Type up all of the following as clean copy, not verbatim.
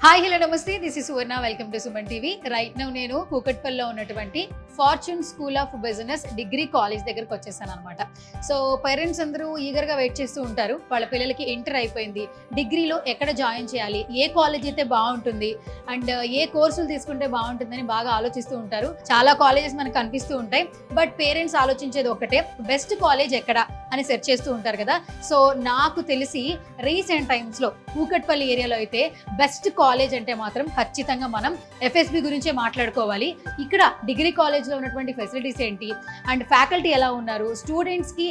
Hi hello నమస్తే, this is Suvarna. Welcome to Suman TV. Right now నేను కూకట్పల్లిలో ఉన్నటువంటి fortune school of business degree college దగ్గరకు వచ్చేసాను అనమాట. సో పేరెంట్స్ అందరూ ఈగర్గా వెయిట్ చేస్తూ ఉంటారు. వాళ్ళ పిల్లలకి ఇంటర్ అయిపోయింది, డిగ్రీలో ఎక్కడ జాయిన్ చేయాలి, ఏ కాలేజ్ అయితే బాగుంటుంది అండ్ ఏ కోర్సులు తీసుకుంటే బాగుంటుందని బాగా ఆలోచిస్తూ ఉంటారు. చాలా కాలేజెస్ మనకు కనిపిస్తూ ఉంటాయి, బట్ పేరెంట్స్ ఆలోచించేది ఒకటే, బెస్ట్ కాలేజ్ ఎక్కడ అని సెర్చ్ చేస్తూ ఉంటారు కదా. సో నాకు తెలిసి రీసెంట్ టైమ్స్లో కూకట్పల్లి ఏరియాలో అయితే బెస్ట్ కాలేజ్ అంటే మాత్రం ఖచ్చితంగా మనం ఎఫ్ఎస్బి గురించే మాట్లాడుకోవాలి. ఇక్కడ డిగ్రీ కాలేజ్లో ఉన్నటువంటి ఫెసిలిటీస్ ఏంటి అండ్ ఫ్యాకల్టీ ఎలా ఉన్నారు, స్టూడెంట్స్కి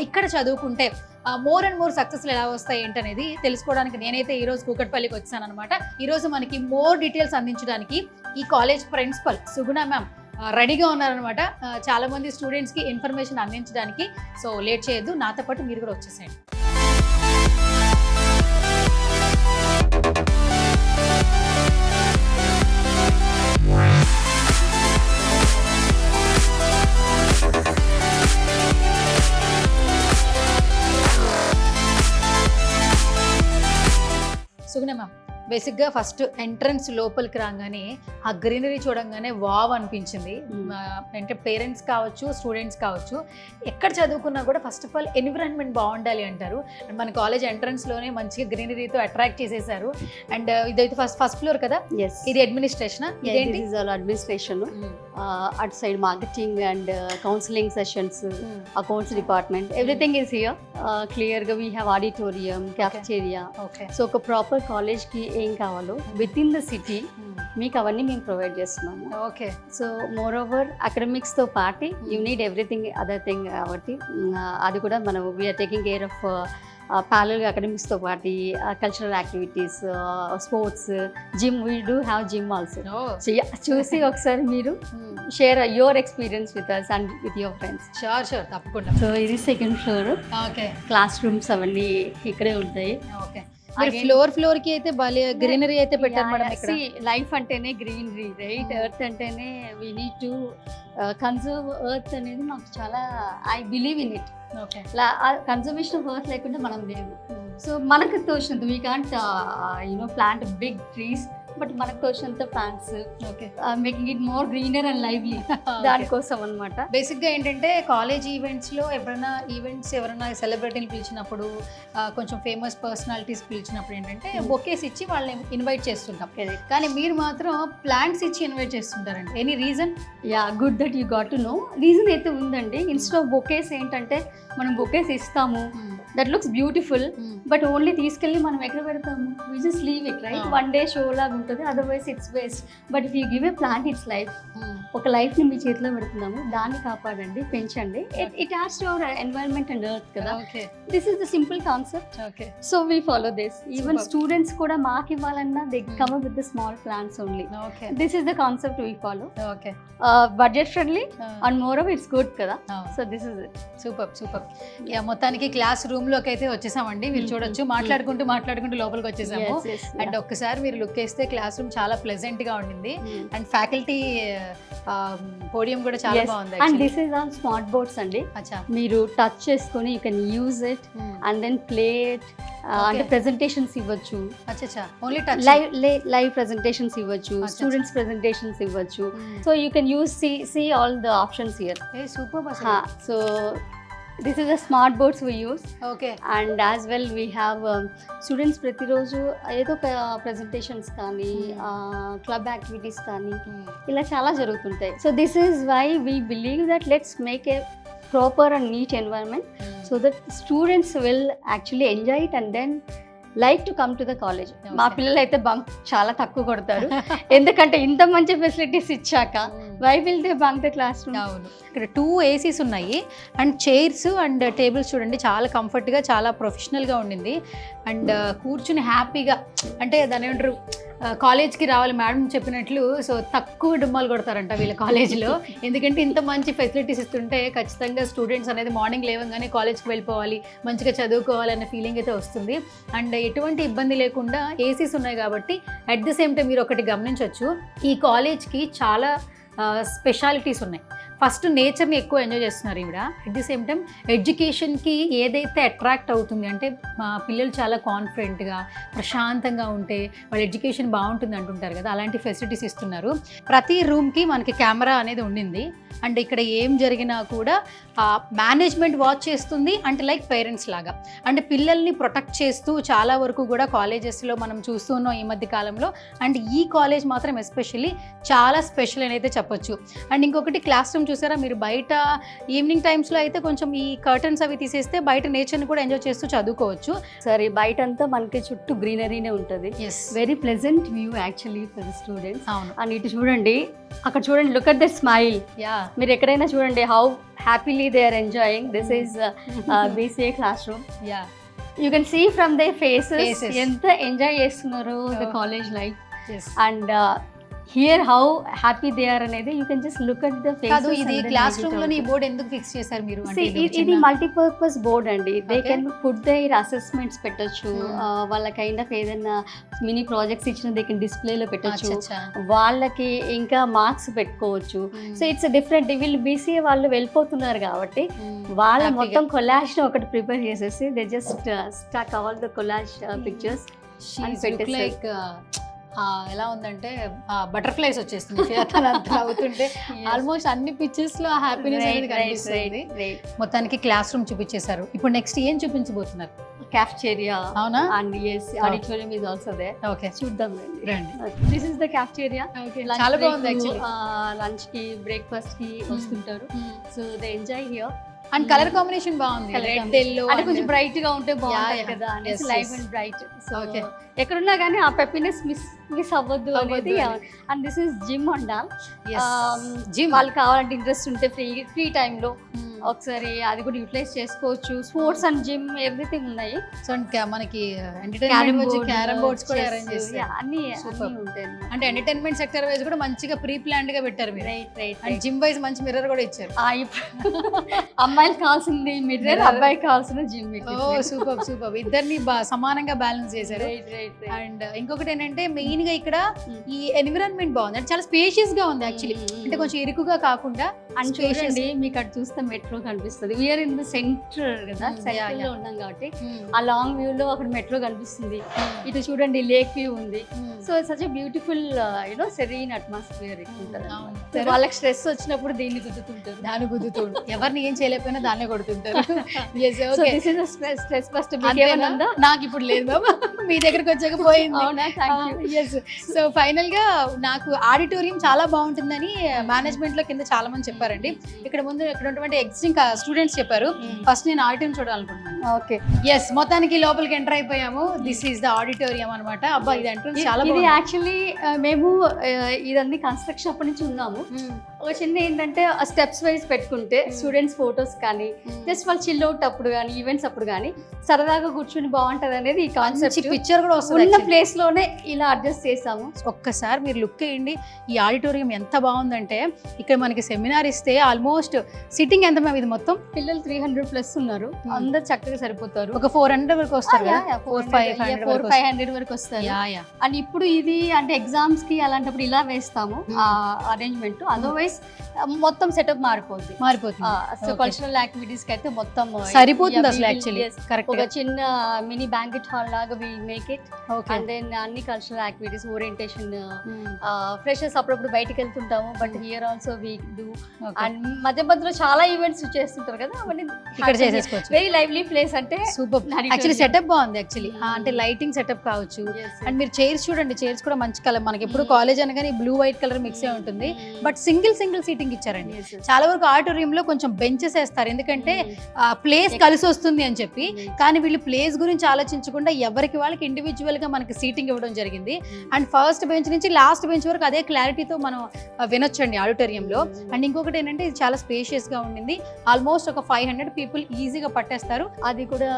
ఇక్కడ చదువుకుంటే మోర్ అండ్ మోర్ సక్సెస్లు ఎలా వస్తాయి ఏంటనేది తెలుసుకోవడానికి నేనైతే ఈరోజు కూకట్పల్లికి వచ్చాను అనమాట. ఈరోజు మనకి మోర్ డీటెయిల్స్ అందించడానికి ఈ కాలేజ్ ప్రిన్సిపల్ సుగుణ మ్యామ్ రెడీగా ఉన్నారనమాట. చాలా మంది స్టూడెంట్స్కి ఇన్ఫర్మేషన్ అందించడానికి. సో లేట్ చేయొద్దు, నాతో పాటు మీరు కూడా వచ్చేసేయండి. సుగుణ మ్యామ్, బేసిక్గా ఫస్ట్ ఎంట్రన్స్ లోపలికి రాగానే ఆ గ్రీనరీ చూడంగానే వావ్ అనిపించింది. అంటే పేరెంట్స్ కావచ్చు, స్టూడెంట్స్ కావచ్చు, ఎక్కడ చదువుకున్నా కూడా ఫస్ట్ ఆఫ్ ఆల్ ఎన్విరాన్మెంట్ బాగుండాలి అంటారు. అండ్ మన కాలేజ్ ఎంట్రన్స్లోనే మంచిగా గ్రీనరీతో అట్రాక్ట్ చేసేసారు. అండ్ ఇదైతే ఫస్ట్ ఫ్లోర్ కదా, ఇది అడ్మినిస్ట్రేషన్, ఇదేంటి అడ్మినిస్ట్రేషన్, అటు side marketing and counselling sessions, accounts department, everything is here. క్లియర్గా we have auditorium, cafeteria. So ఒక ప్రాపర్ కాలేజ్కి ఏం కావాలో విత్ ఇన్ ద సిటీ మీకు అవన్నీ మేము ప్రొవైడ్ చేస్తున్నాము. ఓకే. సో మోర్ ఓవర్ అకాడమిక్స్తో పాటు you need everything other thing కాబట్టి అది కూడా మనం we are taking care of parallel అకాడమిక్స్తో పాటు cultural activities, sports, gym, we do have gym also. చూసి ఒకసారి మీరు share your experience with us and with your friends. Sure తప్పకుండా. సో ఇది second floor. Okay. Class rooms అవన్నీ ఇక్కడే ఉంటాయి. ఓకే. ఫ్లోర్ కి అయితే గ్రీనరీ అయితే పెట్టారు మేడం. ఇక్కడ లైఫ్ అంటేనే గ్రీనరీ, రైట్? ఎర్త్ అంటేనే we need to conserve earth అనేది మాకు చాలా, I believe in it. Conservation of earth లేకుండా మనం లేవు. సో మనకు తోచినంత we can't plant big trees, but మనకు తోచినంత plants, making it more greener and lively, దానికోసం అనమాట. బేసిక్గా ఏంటంటే కాలేజ్ ఈవెంట్స్లో ఎవరైనా సెలబ్రిటీని పిలిచినప్పుడు, కొంచెం ఫేమస్ పర్సనాలిటీస్ పిలిచినప్పుడు ఏంటంటే బొకేస్ ఇచ్చి వాళ్ళని ఇన్వైట్ చేస్తుంటాం. కానీ మీరు మాత్రం ప్లాంట్స్ ఇచ్చి ఇన్వైట్ చేస్తుంటారండి. Any reason? Yeah, good that you got to know. Reason అయితే ఉందండి. ఇన్స్టెడ్ ఆఫ్ బొకేస్ ఏంటంటే మనం బొకేస్ ఇస్తాము, that looks beautiful, but only తీసుకెళ్ళి మనం ఎక్కడ పెడతాము? We just leave it, right? One day show లాగా ఉంటుంది, otherwise it's waste. But if you give a plant, it's life. ఒక లైఫ్ని మీ చేతిలో పెడుతున్నాము, దాన్ని కాపాడండి, పెంచండి. It has to our environment and earth కదా. This is the simple concept. So we follow this. Even students కూడా మాకు ఇవ్వాలన్నా they come up with the small plants only. This is the concept we follow. Budget friendly and more of it's good కదా. So this is it. Super. మొత్తానికి class room లోకి అయితే వచ్చేసామండి. మీరు చూడొచ్చు, మాట్లాడుకుంటూ లోపలికి వచ్చేసాము. అండ్ ఒక్కసారి మీరు లుక్ వేస్తే క్లాస్ రూమ్ చాలా ప్లెజెంట్ గా ఉండింది. అండ్ ఫ్యాకల్టీ పోడియం కూడా చాలా బాగుంది. And this is all smart boards అండి. మీరు టచ్ చేసుకొని you can use it and then play it. అంటే ప్రెజెంటేషన్స్ ఇవ్వచ్చు, లైవ్ ప్రెజెంటేషన్స్ ఇవ్వచ్చు, స్టూడెంట్స్ ప్రెజెంటేషన్స్ ఇవ్వచ్చు. So you can use see all the options here. Hey, super. So this is the smart boards we use. Okay. And as well we have students ప్రతిరోజు ఏదో ఒక presentations కానీ club activities కానీ ఇలా చాలా జరుగుతుంటాయి. So this is why we believe that let's make a proper and neat environment so that students will actually enjoy it and then like to come to the college. మా పిల్లలు అయితే bunk చాలా తక్కువ కొడతారు, ఎందుకంటే ఇంత మంచి ఫెసిలిటీస్ ఇచ్చాక why will they bunk the classroom. అవును. ఇక్కడ 2 ACs ఉన్నాయి అండ్ చైర్స్ అండ్ టేబుల్స్ చూడండి, చాలా కంఫర్ట్గా, చాలా ప్రొఫెషనల్గా ఉండింది. అండ్ కూర్చుని హ్యాపీగా, అంటే దాని ఏమంటారు, కాలేజ్కి రావాలి మేడం చెప్పినట్లు. సో తక్కువ డుమ్మాలు కొడతారంట వీళ్ళ కాలేజ్లో, ఎందుకంటే ఇంత మంచి ఫెసిలిటీస్ ఇస్తుంటే ఖచ్చితంగా స్టూడెంట్స్ అనేది మార్నింగ్ లేవగానే కాలేజ్కి వెళ్ళిపోవాలి, మంచిగా చదువుకోవాలి అనే ఫీలింగ్ అయితే వస్తుంది. అండ్ ఎటువంటి ఇబ్బంది లేకుండా ఏసీస్ ఉన్నాయి కాబట్టి అట్ ది సేమ్ టైం మీరు ఒకటి గమనించవచ్చు, ఈ కాలేజ్కి చాలా స్పెషాలిటీస్ ఉన్నాయి. ఫస్ట్ నేచర్ని ఎక్కువ ఎంజాయ్ చేస్తున్నారు ఈవిడ. అట్ ది సేమ్ టైం ఎడ్యుకేషన్కి ఏదైతే అట్రాక్ట్ అవుతుంది అంటే మా పిల్లలు చాలా కాన్ఫిడెంట్గా ప్రశాంతంగా ఉంటే వాళ్ళ ఎడ్యుకేషన్ బాగుంటుంది అంటుంటారు కదా, అలాంటి ఫెసిలిటీస్ ఇస్తున్నారు. ప్రతి రూమ్కి మనకి కెమెరా అనేది ఉండింది. అండ్ ఇక్కడ ఏం జరిగినా కూడా మేనేజ్మెంట్ వాచ్ చేస్తుంది, అంటే లైక్ పేరెంట్స్ లాగా. అంటే పిల్లల్ని ప్రొటెక్ట్ చేస్తూ చాలా వరకు కూడా కాలేజెస్లో మనం చూస్తూ ఉన్నాం ఈ మధ్య కాలంలో. అండ్ ఈ కాలేజ్ మాత్రం ఎస్పెషల్లీ చాలా స్పెషల్ అని అయితే చెప్పొచ్చు. అండ్ ఇంకొకటి క్లాస్ రూమ్ చూసారా మీరు, బయట ఈవినింగ్ టైమ్స్లో అయితే కొంచెం ఈ కర్టన్స్ అవి తీసేస్తే బయట నేచర్ని కూడా ఎంజాయ్ చేస్తూ చదువుకోవచ్చు. సరే, బయట అంతా మనకి చుట్టూ గ్రీనరీనే ఉంటుంది. Very pleasant view actually for the students. అవును. అండ్ ఇటు చూడండి, అక్కడ చూడండి, లుక్ అట్ ద స్మైల్. మీరు ఎక్కడైనా చూడండి how happily they are enjoying. This is BCA class room. You can see from their faces ఎంత ఎంజాయ్ చేస్తున్నారు the college life. And here how happy they are అనేది you can just look at the face. ఇది class room లో ఈ board ఎందుకు fix చేశారు మీరు? ఇది మల్టీపర్పస్ బోర్డ్ అండి. They can put their assessments పెట్టొచ్చు, వాళ్ళ కైండ్ ఆఫ్ ఏదైనా మినీ ప్రాజెక్ట్స్ ఇచ్చిన దే కెన్ డిస్ప్లేలో పెట్టొచ్చు, వాళ్ళకి ఇంకా మార్క్స్ పెట్టుకోవచ్చు. So it's different. వీళ్ళు BCA వాళ్ళు వెళ్ళిపోతున్నారు కాబట్టి వాళ్ళ మొత్తం కొలాజ్ ఒకటి ప్రిపేర్ చేసేసి they just stock all the collage pictures like ఎలా ఉందంటే బటర్ఫ్లైస్ వచ్చేస్తుంది అవుతుంటే. ఆల్మోస్ట్ అన్ని పిక్చర్స్ లో హ్యాపీనెస్ అనేది కనిపిస్తుంది. మొత్తానికి క్లాస్ రూమ్ చూపించేశారు. ఇప్పుడు నెక్స్ట్ ఏం చూపించబోతున్నారు? cafeteria. అవునా? And yes, auditorium is also there. Okay, చూద్దాం రండి. This is the cafeteria. చాలా బాగుంది యాక్చువల్లీ. లంచ్ కి బ్రేక్ఫాస్ట్ కి వస్తుంటారు. So they enjoy here. And colour combination బాగుంది, రెడ్ ఎల్లో. అంటే కొంచెం బ్రైట్ గా ఉంటే బాగుంటుంది కదా అనేసి లైవ్ అండ్ బ్రైట్. సో ఎక్కడున్నా కానీ ఆ పెప్పీనెస్ మిస్ అవ్వద్దు అనేది. And this is gym Andal. Gym వాళ్ళకి కావాలంటే ఇంట్రెస్ట్ ఉంటే ఫ్రీ టైంలో ఒకసారి అది కూడా యూటిలైజ్ చేసుకోవచ్చు. స్పోర్ట్స్ అండ్ జిమ్ ఎవ్రీథింగ్ ఉన్నాయి. సో మనకి క్యారమ్ బోర్డ్స్ కూడా అరేంజ్ చేస్తారు, అన్ని ఉంటాయి. అంటే ఎంటర్టైన్మెంట్ సెక్టర్ వైజ్ కూడా మంచిగా ప్రీ ప్లాన్డ్ గా పెట్టారు మీరు. అండ్ జిమ్ వైజ్ మంచి మిర్రర్ కూడా ఇచ్చారు. అమ్మాయిలు కావాల్సింది మిర్రర్, అబ్బాయికి కావాల్సిన జిమ్. ఓ సూపర్ సూపర్, ఇద్దరిని సమానంగా బ్యాలెన్స్ చేశారు. అండ్ ఇంకొకటి ఏంటంటే మెయిన్ గా ఇక్కడ ఈ ఎన్విరాన్మెంట్ బాగుంది, అంటే చాలా స్పేషియస్ గా ఉంది యాక్చువల్లీ. అంటే కొంచెం ఇరుకుగా కాకుండా. అండ్ చూడండి మీకు అటు చూస్తే మెట్రో కనిపిస్తుంది. వీఆర్ ఇన్ ద సెంటర్ కదా, సెంటర్ లో ఉన్నాం కాబట్టి ఆ లాంగ్ వ్యూ లో అక్కడ మెట్రో కనిపిస్తుంది. ఇటు చూడండి లేక్ వ్యూ ఉంది. So such a beautiful you know serene atmosphere ఉంటుంది. వాళ్ళకి స్ట్రెస్ వచ్చినప్పుడు దీన్ని గుద్దుతుంటారు, దాన్ని గుద్దుతుంటారు. ఎవరిని ఏం చేయలేకపోయినా దాన్నే కొడుతుంటారు. స్ట్రెస్ ఫస్ట్ నాకు ఇప్పుడు లేదు బాబా, మీ దగ్గరకు వచ్చాక పోయింది. సో ఫైనల్ గా నాకు ఆడిటోరియం చాలా బాగుంటుందని మేనేజ్మెంట్ లో కింద చాలా మంది చెప్పారండి. ఇక్కడ ముందు ఇక్కడ ఉన్నటువంటి ఎగ్జిస్టింగ్ స్టూడెంట్స్ చెప్పారు. ఫస్ట్ నేను ఆడిటోరియం చూడాలనుకుంటున్నాను. ఓకే, ఎస్, మొత్తానికి లోపలికి ఎంటర్ అయిపోయాము. దిస్ ఈస్ ద ఆడిటోరియం అనమాట. అబ్బా ఇది ఎంట్రన్స్ చాలా ఇది యాక్చువల్లీ మేము ఇదన్నీ కన్స్ట్రక్షన్ అప్పటి నుంచి ఉన్నాము. ఒక చిన్న ఏంటంటే స్టెప్స్ వైజ్ పెట్టుకుంటే స్టూడెంట్స్ ఫొటోస్ కానీ జస్ట్ వాళ్ళు చిల్ అవుట్ అప్పుడు కానీ ఈవెంట్స్ అప్పుడు కానీ సరదాగా కూర్చుని బాగుంటది అనేది ఈ కాన్సెప్ట్. పిక్చర్ కూడా వస్తుంది. ఉన్న ప్లేస్ లోనే ఇలా అడ్జస్ట్ చేసాము. ఒక్కసారి మీరు లుక్ వేయండి, ఈ ఆడిటోరియం ఎంత బాగుందంటే ఇక్కడ మనకి సెమినార్ ఇస్తే ఆల్మోస్ట్ సిట్టింగ్ ఎంత ఇది మొత్తం పిల్లలు 300+ ఉన్నారు. అందరు చక్కగా సరిపోతారు. ఒక 400 వరకు వస్తారు, 400-500 వరకు వస్తారు. అండ్ ఇప్పుడు ఇది అంటే ఎగ్జామ్స్ కి అలాంటప్పుడు ఇలా వేస్తాము అరేంజ్మెంట్. అదర్వైజ్ మొత్తం సెటప్ మారిపోతుంది. సో కల్చరల్ యాక్టివిటీస్ కి అయితే మొత్తం సరిపోతుంది అసలు. Actually correct. ఒక చిన్న మినీ బ్యాంకెట్ హాల్ లాగా we make it. And then అన్ని కల్చరల్ యాక్టివిటీస్, ఓరియంటేషన్, ఫ్రెషర్స్ అప్పుడప్పుడు బయటకు వెళ్తుంటాము, but here also we do. And మధ్య మధ్యలో చాలా ఈవెంట్స్ చేస్తుంటారు కదా, అవన్నీ ఇక్కడ చేసేసుకోవచ్చు. Very lively place. అంటే సూపర్ యాక్చువల్లీ సెటప్ బాగుంది యాక్చువల్లీ. అంటే లైటింగ్ సెటప్ కావచ్చు. అండ్ మీరు చైర్స్ చూడండి, చైర్స్ కూడా మంచి కలర్. మనకి ఎప్పుడు కాలేజ్ అనగానే బ్లూ వైట్ కలర్ మిక్స్ అయి ఉంటుంది, బట్ సింగిల్ సీటింగ్ ఇచ్చారండి. చాలా వరకు ఆడిటోరియం లో కొంచెం బెంచెస్ వేస్తారు, ఎందుకంటే ప్లేస్ కలిసి వస్తుంది అని చెప్పి. కానీ వీళ్ళు ప్లేస్ గురించి ఆలోచించకుండా ఎవరికి వాళ్ళకి ఇండివిజువల్ గా మనకి సీటింగ్ ఇవ్వడం జరిగింది. అండ్ ఫస్ట్ బెంచ్ నుంచి లాస్ట్ బెంచ్ వరకు అదే క్లారిటీతో మనం వినొచ్చండి ఆడిటోరియంలో. అండ్ ఇంకొకటి ఏంటంటే ఇది చాలా స్పేషియస్ గా ఉండింది. ఆల్మోస్ట్ ఒక 500 పీపుల్ ఈజీగా పట్టేస్తారు. అది కూడా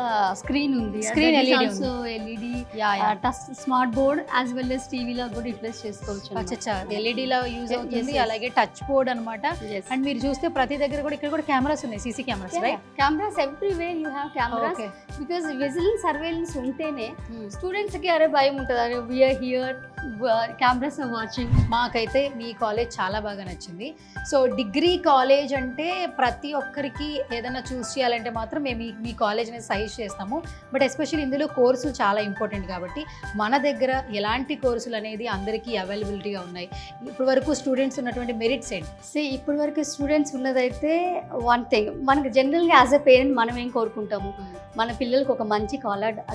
స్క్రీన్ ఉంది, screen LED touch smart board as well as TV లో కూడా యూటిలైజ్ చేసుకోవచ్చు. ఎల్ఈడి లో యూజ్ అవుతుంది. అలాగే టచ్ బోర్డ్ అనమాట. అండ్ మీరు చూస్తే ప్రతి దగ్గర కూడా ఇక్కడ కూడా కెమెరాస్ ఉన్నాయి, CC cameras. Right, cameras everywhere you have cameras. Because vigilance surveillance ఉంటేనే స్టూడెంట్స్ కి అరే భయం ఉంటుంది, అరే we're here cameras are watching. మాకైతే మీ కాలేజ్ చాలా బాగా నచ్చింది. సో డిగ్రీ కాలేజ్ అంటే ప్రతి ఒక్కరికి ఏదైనా చూస్ చేయాలంటే మాత్రం మేము మీ కాలేజ్ అనేది సజెస్ట్ చేస్తాము. బట్ ఎస్పెషల్లీ ఇందులో కోర్సులు చాలా ఇంపార్టెంట్ కాబట్టి మన దగ్గర ఎలాంటి కోర్సులు అనేది అందరికీ అవైలబిలిటీగా ఉన్నాయి. ఇప్పటి వరకు స్టూడెంట్స్ ఉన్నటువంటి మెరిట్స్ ఏంటి? ఇప్పటి వరకు స్టూడెంట్స్ ఉన్నదైతే వన్ థింగ్, మనకు జనరల్గా యాజ్ అ పేరెంట్ మనం ఏం కోరుకుంటాము, మన పిల్లలకు ఒక మంచి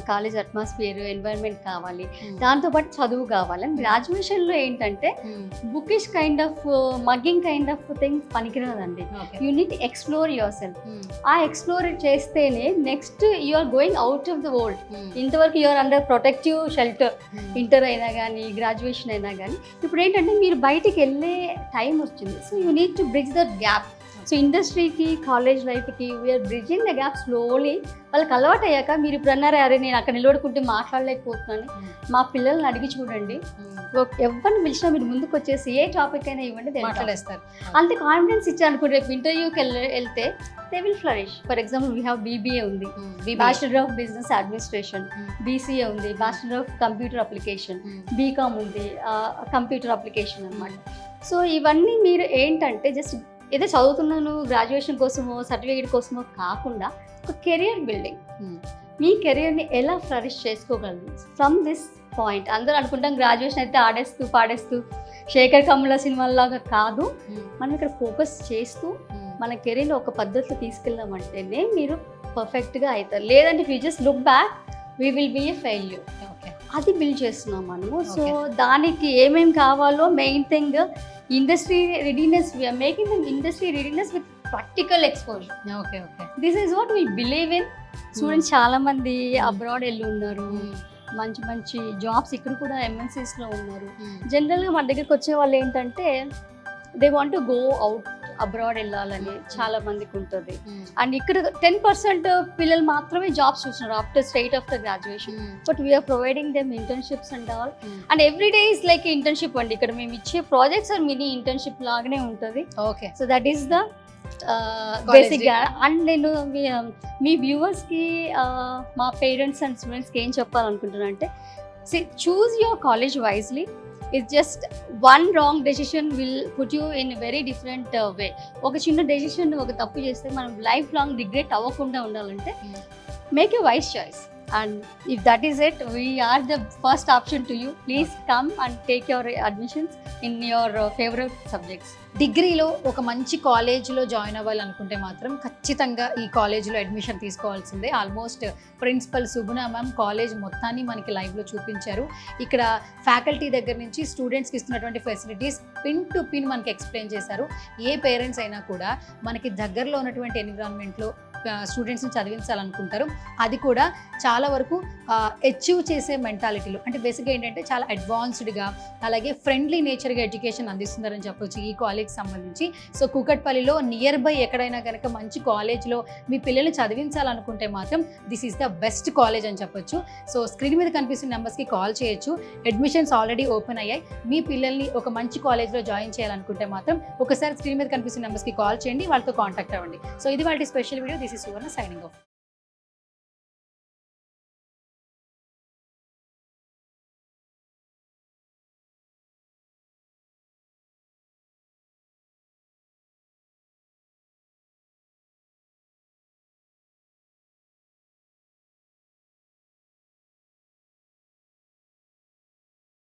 కాలేజ్ అట్మాస్ఫియర్ ఎన్వైరన్మెంట్ కావాలి, దాంతోపాటు చదువు కావాలి. అండ్ గ్రాడ్యుయేషన్లో ఏంటంటే bookish kind of mugging kind of things పనికిరాదండి. You need explore yourself. ఆ ఎక్స్ప్లోర్ చేస్తేనే next you are going out of the world. ఇంతవరకు you are under protective shelter, inter అయినా కానీ గ్రాడ్యుయేషన్ అయినా కానీ. ఇప్పుడు ఏంటంటే మీరు బయటికి వెళ్ళే టైం వచ్చింది. So you need to bridge that gap. So ఇండస్ట్రీకి కాలేజ్ లైఫ్కి we're bridging the gap slowly. వాళ్ళకి అలవాటు అయ్యాక మీరు ఇప్పుడు అన్నారే, అరే నేను అక్కడ నిలబడుకుంటే మాట్లాడలేకపోతున్నాను, మా పిల్లల్ని అడిగి చూడండి, ఎవరిని పిలిచినా మీరు ముందుకు వచ్చేసి ఏ టాపిక్ అయినా ఇవ్వండి మాట్లాడేస్తారు. అంతే కాన్ఫిడెన్స్ ఇచ్చారు అనుకో, రేపు ఇంటర్వ్యూకి వెళ్తే they will flourish. For example we have BBA ఉంది, bachelor of business administration, BCA ఉంది, bachelor of computer application, BCom ఉంది, కంప్యూటర్ అప్లికేషన్ అనమాట. సో ఇవన్నీ మీరు ఏంటంటే జస్ట్ ఏదో చదువుతున్నాను గ్రాడ్యుయేషన్ కోసమో సర్టిఫికేట్ కోసమో కాకుండా ఒక కెరియర్ బిల్డింగ్. మీ కెరియర్ని ఎలా ఫ్లరిష్ చేసుకోగలరు ఫ్రమ్ దిస్ పాయింట్. అందరూ అనుకుంటాం గ్రాడ్యుయేషన్ అయితే ఆడేస్తూ పాడేస్తూ శేఖర్ కమ్ముల సినిమాలాగా కాదు. మనం ఇక్కడ ఫోకస్ చేస్తూ మన కెరీర్లో ఒక పద్ధతిలో తీసుకెళ్ళామంటేనే మీరు పర్ఫెక్ట్గా అవుతారు. లేదంటే if you just look back we will be a failure. అది బిల్డ్ చేస్తున్నాం మనము. సో దానికి ఏమేమి కావాలో main thing industry readiness. We're making them industry readiness with practical exposure. This is what we believe in. Students చాలా మంది abroad వెళ్ళి ఉన్నారు, మంచి మంచి జాబ్స్ ఇక్కడ కూడా MNCsలో ఉన్నారు. జనరల్గా మన దగ్గరికి వచ్చే వాళ్ళు ఏంటంటే they want to go out, abroad వెళ్ళాలని చాలా మందికి ఉంటుంది. అండ్ ఇక్కడ 10% పిల్లలు మాత్రమే జాబ్స్ చూస్తున్నారు after straight after graduation. But we're providing them internships and all. And every day is like internship అండి. ఇక్కడ మేము ఇచ్చే ప్రాజెక్ట్స్ ఆర్ మినీ ఇంటర్న్షిప్ లాగానే ఉంటుంది. Okay, so that is the బేసిక్గా. అండ్ నేను మీ వ్యూవర్స్కి మా పేరెంట్స్ అండ్ స్టూడెంట్స్కి ఏం చెప్పాలనుకుంటున్నా అంటే, choose your college wisely. It's just one wrong decision will put you in a very different way. ఒక చిన్న డెసిషన్ ఒక తప్పు చేస్తే మనం లైఫ్ లాంగ్ రిగ్రెట్ అవ్వకుండా ఉండాలంటే make a wise choice. And if that is it, we are the first option to you. Please come and take your admissions in your favorite subjects. డిగ్రీలో ఒక మంచి కాలేజ్లో జాయిన్ అవ్వాలనుకుంటే మాత్రం ఖచ్చితంగా ఈ కాలేజ్లో అడ్మిషన్ తీసుకోవాల్సిందే. ఆల్మోస్ట్ ప్రిన్సిపల్ సుగుణ మ్యామ్ కాలేజ్ మొత్తాన్ని మనకి లైవ్లో చూపించారు. ఇక్కడ ఫ్యాకల్టీ దగ్గర నుంచి స్టూడెంట్స్కి ఇస్తున్నటువంటి ఫెసిలిటీస్ పిన్ టు పిన్ మనకి ఎక్స్ప్లెయిన్ చేశారు. ఏ పేరెంట్స్ అయినా కూడా మనకి దగ్గరలో ఉన్నటువంటి ఎన్విరాన్మెంట్లో స్టూడెంట్స్ని చదివించాలనుకుంటారు. అది కూడా చాలా వరకు అచీవ్ చేసే మెంటాలిటీలో, అంటే బేసిక్గా ఏంటంటే చాలా అడ్వాన్స్డ్గా అలాగే ఫ్రెండ్లీ నేచర్గా ఎడ్యుకేషన్ అందిస్తున్నారని చెప్పొచ్చు ఈ కాలేజ్కి సంబంధించి. సో కూకట్పల్లిలో నియర్ బై ఎక్కడైనా కనుక మంచి కాలేజ్లో మీ పిల్లల్ని చదివించాలనుకుంటే మాత్రం this is the best college అని చెప్పొచ్చు. సో స్క్రీన్ మీద కనిపిస్తున్న నెంబర్స్కి కాల్ చేయొచ్చు. అడ్మిషన్స్ ఆల్రెడీ ఓపెన్ అయ్యాయి. మీ పిల్లల్ని ఒక మంచి కాలేజ్లో జాయిన్ చేయాలనుకుంటే మాత్రం ఒకసారి స్క్రీన్ మీద కనిపిస్తున్న నెంబర్స్కి కాల్ చేయండి, వాళ్ళతో కాంటాక్ట్ అవ్వండి. సో ఇది వాళ్ళ special video. This is Suvarna signing off.